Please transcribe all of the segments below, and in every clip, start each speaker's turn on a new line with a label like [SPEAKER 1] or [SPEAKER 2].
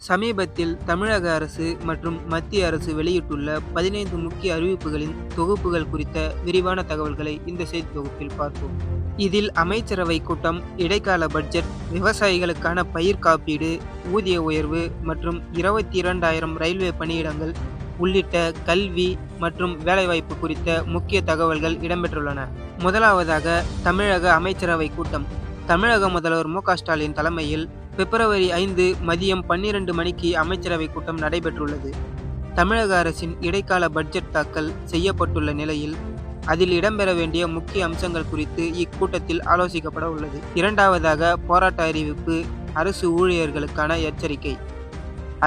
[SPEAKER 1] சமீபத்தில் தமிழக அரசு மற்றும் மத்திய அரசு வெளியிட்டுள்ள 15 முக்கிய அறிவிப்புகளின் தொகுப்புகள் குறித்த விரிவான தகவல்களை இந்த செய்தி தொகுப்பில் பார்ப்போம். இதில் அமைச்சரவை கூட்டம், இடைக்கால பட்ஜெட், விவசாயிகளுக்கான பயிர் காப்பீடு, ஊதிய உயர்வு மற்றும் 22,000 ரயில்வே பணியிடங்கள் உள்ளிட்ட கல்வி மற்றும் வேலைவாய்ப்பு குறித்த முக்கிய தகவல்கள் இடம்பெற்றுள்ளன. முதலாவதாக தமிழக அமைச்சரவை கூட்டம். தமிழக முதல்வர் மு.க.ஸ்டாலின் தலைமையில் பிப்ரவரி 5 மதியம் 12 மணிக்கு அமைச்சரவை கூட்டம் நடைபெற்றுள்ளது. தமிழக அரசின் இடைக்கால பட்ஜெட் தாக்கல் செய்யப்பட்டுள்ள நிலையில் அதில் இடம்பெற வேண்டிய முக்கிய அம்சங்கள் குறித்து இக்கூட்டத்தில் ஆலோசிக்கப்பட உள்ளது. இரண்டாவதாக போராட்ட அறிவிப்பு, அரசு ஊழியர்களுக்கான எச்சரிக்கை.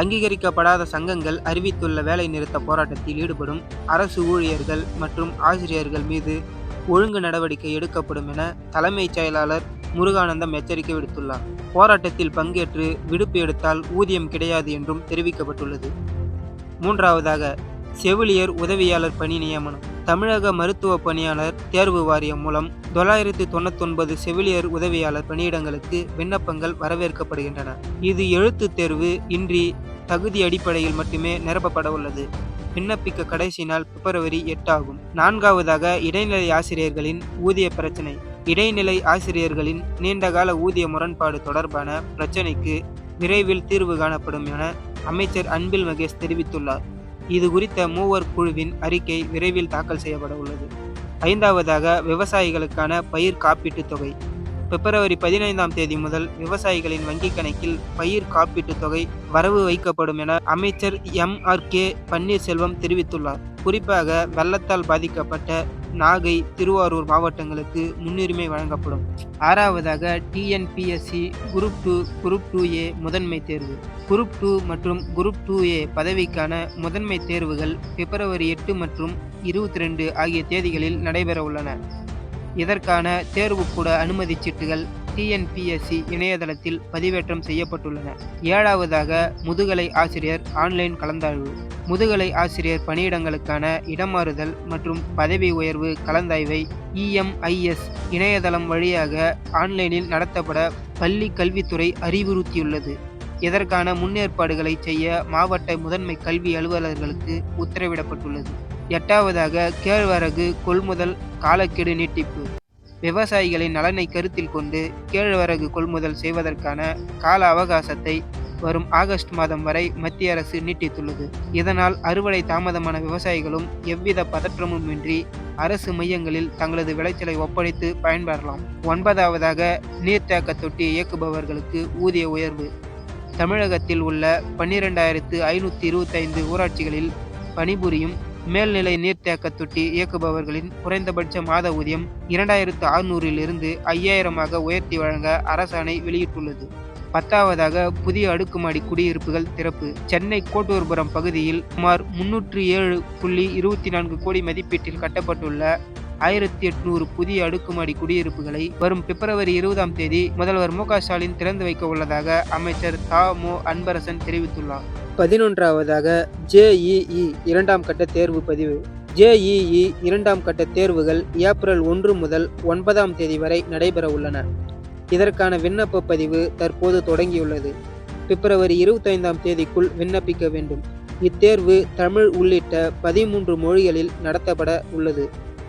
[SPEAKER 1] அங்கீகரிக்கப்படாத சங்கங்கள் அறிவித்துள்ள வேலை நிறுத்த போராட்டத்தில் ஈடுபடும் அரசு ஊழியர்கள் மற்றும் ஆசிரியர்கள் மீது ஒழுங்கு நடவடிக்கை எடுக்கப்படும் என தலைமைச் செயலாளர் முருகானந்தம் எச்சரிக்கை விடுத்துள்ளார். போராட்டத்தில் பங்கேற்று விடுப்பு எடுத்தால் ஊதியம் கிடையாது என்றும் தெரிவிக்கப்பட்டுள்ளது. மூன்றாவதாக செவிலியர் உதவியாளர் பணி நியமனம். தமிழக மருத்துவ பணியாளர் தேர்வு வாரியம் மூலம் 999 செவிலியர் உதவியாளர் பணியிடங்களுக்கு விண்ணப்பங்கள் வரவேற்கப்படுகின்றன. இது எழுத்து தேர்வு இன்றி தகுதி அடிப்படையில் மட்டுமே நிரப்பப்பட உள்ளது. விண்ணப்பிக்க கடைசி நாள் பிப்ரவரி 8 ஆகும். நான்காவதாக இடைநிலை ஆசிரியர்களின் ஊதிய பிரச்சினை. இடைநிலை ஆசிரியர்களின் நீண்டகால ஊதிய முரண்பாடு தொடர்பான பிரச்சினைக்கு விரைவில் தீர்வு காணப்படும் என அமைச்சர் அன்பில் மகேஷ் தெரிவித்துள்ளார். இது குறித்த மூவர் குழுவின் அறிக்கை விரைவில் தாக்கல் செய்யப்பட உள்ளது. ஐந்தாவதாக விவசாயிகளுக்கான பயிர் காப்பீட்டுத் தொகை. பிப்ரவரி 15ஆம் தேதி முதல் விவசாயிகளின் வங்கிக் கணக்கில் பயிர் காப்பீட்டுத் தொகை வரவு வைக்கப்படும் என அமைச்சர் M.R.K. பன்னீர்செல்வம் தெரிவித்துள்ளார். குறிப்பாக வெள்ளத்தால் பாதிக்கப்பட்ட நாகை, திருவாரூர் மாவட்டங்களுக்கு முன்னுரிமை வழங்கப்படும். ஆறாவதாக TNPSC குரூப் 2, குரூப் 2A முதன்மை தேர்வு. குரூப் 2 மற்றும் குரூப் 2A பதவிக்கான முதன்மை தேர்வுகள் பிப்ரவரி 8 மற்றும் 22 ஆகிய தேதிகளில் நடைபெற உள்ளன. இதற்கான தேர்வுக்கூட அனுமதிச் சீட்டுகள் TNPSC இணையதளத்தில் பதிவேற்றம் செய்யப்பட்டுள்ளன. ஏழாவதாக முதுகலை ஆசிரியர் ஆன்லைன் கலந்தாய்வு. முதுகலை ஆசிரியர் பணியிடங்களுக்கான இடமாறுதல் மற்றும் பதவி உயர்வு கலந்தாய்வை EMIS இணையதளம் வழியாக ஆன்லைனில் நடத்தப்பட பள்ளி கல்வித்துறை அறிவுறுத்தியுள்ளது. இதற்கான முன்னேற்பாடுகளை செய்ய மாவட்ட முதன்மை கல்வி அலுவலர்களுக்கு உத்தரவிடப்பட்டுள்ளது. எட்டாவதாக கேழ்வரகு கொள்முதல் காலக்கெடு நீட்டிப்பு. விவசாயிகளின் நலனை கருத்தில் கொண்டு கேழ்வரகு கொள்முதல் செய்வதற்கான கால அவகாசத்தை வரும் ஆகஸ்ட் மாதம் வரை மத்திய அரசு நீட்டித்துள்ளது. இதனால் அறுவடை தாமதமான விவசாயிகளும் எவ்வித பதற்றமுமின்றி அரசு மையங்களில் தங்களது விளைச்சலை ஒப்படைத்து பயன்பெறலாம். ஒன்பதாவதாக நீர்த்தேக்க தொட்டி இயக்குபவர்களுக்கு ஊதிய உயர்வு. தமிழகத்தில் உள்ள 12,525 ஊராட்சிகளில் பணிபுரியும் மேல்நிலை நீர்த்தேக்க தொட்டி இயக்குபவர்களின் குறைந்தபட்ச மாத ஊதியம் 2,600 இருந்து 5,000 உயர்த்தி வழங்க அரசாணை வெளியிட்டுள்ளது. பத்தாவதாக புதிய அடுக்குமாடி குடியிருப்புகள் திறப்பு. சென்னை கோட்டூர்புரம் பகுதியில் சுமார் 307.24 கோடி மதிப்பீட்டில் கட்டப்பட்டுள்ள 1,800 புதிய அடுக்குமாடி குடியிருப்புகளை வரும் பிப்ரவரி 20ஆம் தேதி முதல்வர் மு.க.ஸ்டாலின் திறந்து வைக்க உள்ளதாக அமைச்சர் மு. அன்பரசன் தெரிவித்துள்ளார். 11ஆவதாக JEE இரண்டாம் கட்ட தேர்வு பதிவு. JEE இரண்டாம் கட்ட தேர்வுகள் ஏப்ரல் 1 முதல் 9ஆம் தேதி வரை நடைபெற உள்ளன. இதற்கான விண்ணப்ப பதிவு தற்போது தொடங்கியுள்ளது. பிப்ரவரி 25ஆம் தேதிக்குள் விண்ணப்பிக்க வேண்டும். இத்தேர்வு தமிழ் உள்ளிட்ட 13 மொழிகளில் நடத்தப்பட உள்ளது.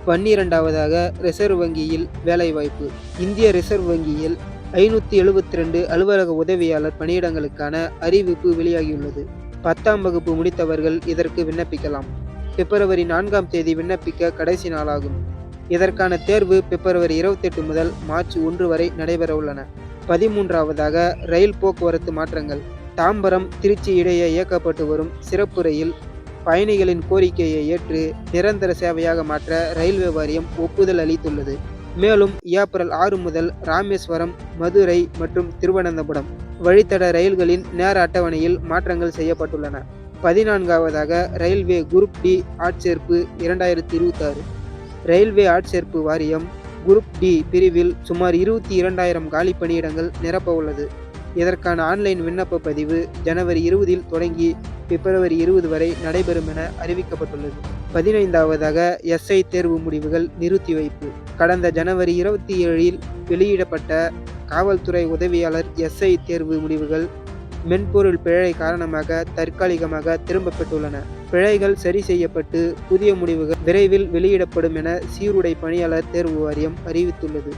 [SPEAKER 1] 12ஆவதாக ரிசர்வ் வங்கியில் வேலைவாய்ப்பு. இந்திய ரிசர்வ் வங்கியில் 572 அலுவலக உதவியாளர் பணியிடங்களுக்கான அறிவிப்பு வெளியாகியுள்ளது. 10ஆம் வகுப்பு முடித்தவர்கள் இதற்கு விண்ணப்பிக்கலாம். பிப்ரவரி 4ஆம் தேதி விண்ணப்பிக்க கடைசி நாளாகும். இதற்கான தேர்வு பிப்ரவரி 28 முதல் மார்ச் 1 வரை நடைபெற உள்ளன. 13ஆவதாக ரயில் போக்குவரத்து மாற்றங்கள். தாம்பரம், திருச்சி இடையே இயக்கப்பட்டு வரும் சிறப்பு ரயில் பயணிகளின் கோரிக்கையை ஏற்று நிரந்தர சேவையாக மாற்ற ரயில்வே வாரியம் ஒப்புதல் அளித்துள்ளது. மேலும் ஏப்ரல் 6 முதல் ராமேஸ்வரம், மதுரை மற்றும் திருவனந்தபுரம் வழித்தட ரயில்களின் நேர அட்டவணையில் மாற்றங்கள் செய்யப்பட்டுள்ளன. 14ஆவதாக ரயில்வே குரூப் டி ஆட்சேர்ப்பு 2026. ரயில்வே ஆட்சேர்ப்பு வாரியம் குரூப் டி பிரிவில் சுமார் 22,000 காலி பணியிடங்கள் நிரப்ப உள்ளது. இதற்கான ஆன்லைன் விண்ணப்ப பதிவு ஜனவரி 20இல் தொடங்கி பிப்ரவரி 20 வரை நடைபெறும் என அறிவிக்கப்பட்டுள்ளது. 15ஆவதாக SI தேர்வு முடிவுகள் நிறுத்தி வைப்பு. கடந்த ஜனவரி 27இல் வெளியிடப்பட்ட காவல்துறை உதவியாளர் SI தேர்வு முடிவுகள் மென்பொருள் பிழை காரணமாக தற்காலிகமாக திரும்பப் பெற்றுள்ளன. பிழைகள் சரி செய்யப்பட்டு புதிய முடிவுகள் விரைவில் வெளியிடப்படும் என சீருடை பணியாளர் தேர்வு வாரியம் அறிவித்துள்ளது.